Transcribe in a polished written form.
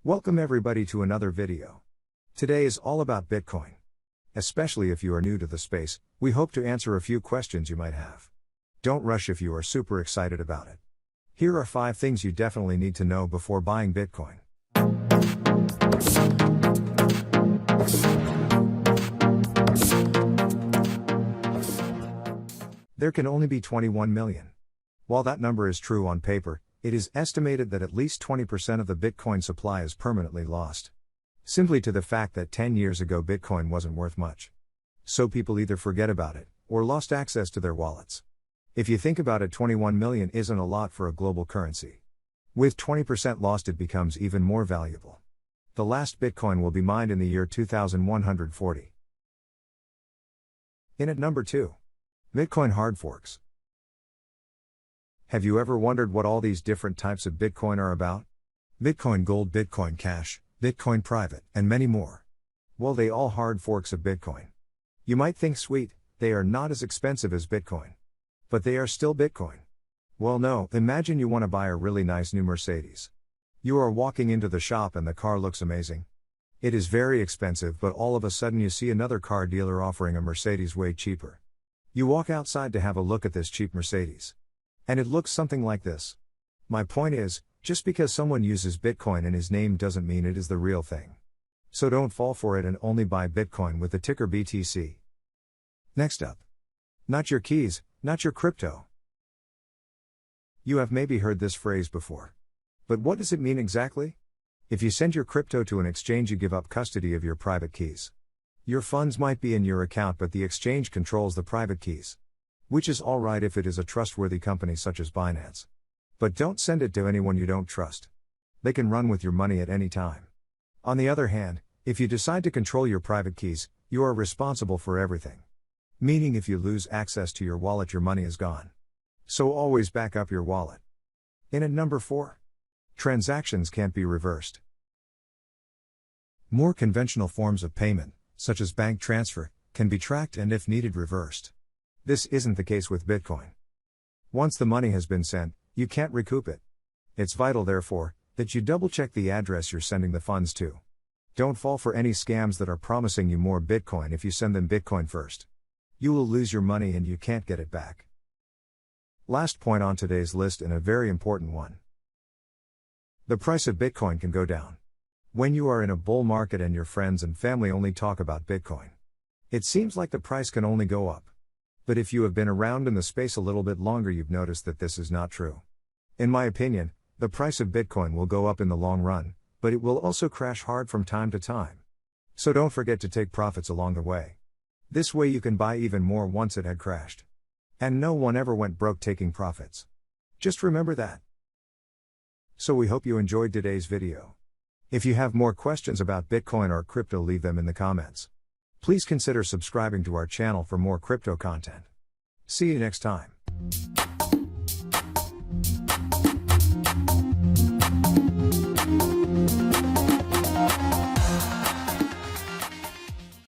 Welcome everybody to another video. Today is all about Bitcoin. Especially if you are new to the space, we hope to answer a few questions you might have. Don't rush if you are super excited about it. Here are 5 things you definitely need to know before buying Bitcoin. There can only be 21 million. While that number is true on paper, it is estimated that at least 20% of the Bitcoin supply is permanently lost. Simply to the fact that 10 years ago Bitcoin wasn't worth much. So people either forget about it, or lost access to their wallets. If you think about it, 21 million isn't a lot for a global currency. With 20% lost, it becomes even more valuable. The last Bitcoin will be mined in the year 2140. In at number 2. Bitcoin hard forks. Have you ever wondered what all these different types of Bitcoin are about? Bitcoin Gold, Bitcoin Cash, Bitcoin Private, and many more. Well, they all hard forks of Bitcoin. You might think, sweet, they are not as expensive as Bitcoin. But they are still Bitcoin. Well, no, imagine you want to buy a really nice new Mercedes. You are walking into the shop and the car looks amazing. It is very expensive, but all of a sudden you see another car dealer offering a Mercedes way cheaper. You walk outside to have a look at this cheap Mercedes. And it looks something like this. My point is, just because someone uses Bitcoin in his name doesn't mean it is the real thing. So don't fall for it and only buy Bitcoin with the ticker BTC. Next up. Not your keys, not your crypto. You have maybe heard this phrase before. But what does it mean exactly? If you send your crypto to an exchange, you give up custody of your private keys. Your funds might be in your account, but the exchange controls the private keys. Which is alright if it is a trustworthy company such as Binance. But don't send it to anyone you don't trust. They can run with your money at any time. On the other hand, if you decide to control your private keys, you are responsible for everything. Meaning if you lose access to your wallet, your money is gone. So always back up your wallet. In at number 4. Transactions can't be reversed. More conventional forms of payment, such as bank transfer, can be tracked and if needed reversed. This isn't the case with Bitcoin. Once the money has been sent, you can't recoup it. It's vital, therefore, that you double-check the address you're sending the funds to. Don't fall for any scams that are promising you more Bitcoin if you send them Bitcoin first. You will lose your money and you can't get it back. Last point on today's list, and a very important one. The price of Bitcoin can go down. When you are in a bull market and your friends and family only talk about Bitcoin, it seems like the price can only go up. But if you have been around in the space a little bit longer, you've noticed that this is not true. In my opinion, the price of Bitcoin will go up in the long run, but it will also crash hard from time to time. So don't forget to take profits along the way. This way you can buy even more once it had crashed. And no one ever went broke taking profits. Just remember that. So we hope you enjoyed today's video. If you have more questions about Bitcoin or crypto, leave them in the comments. Please consider subscribing to our channel for more crypto content. See you next time.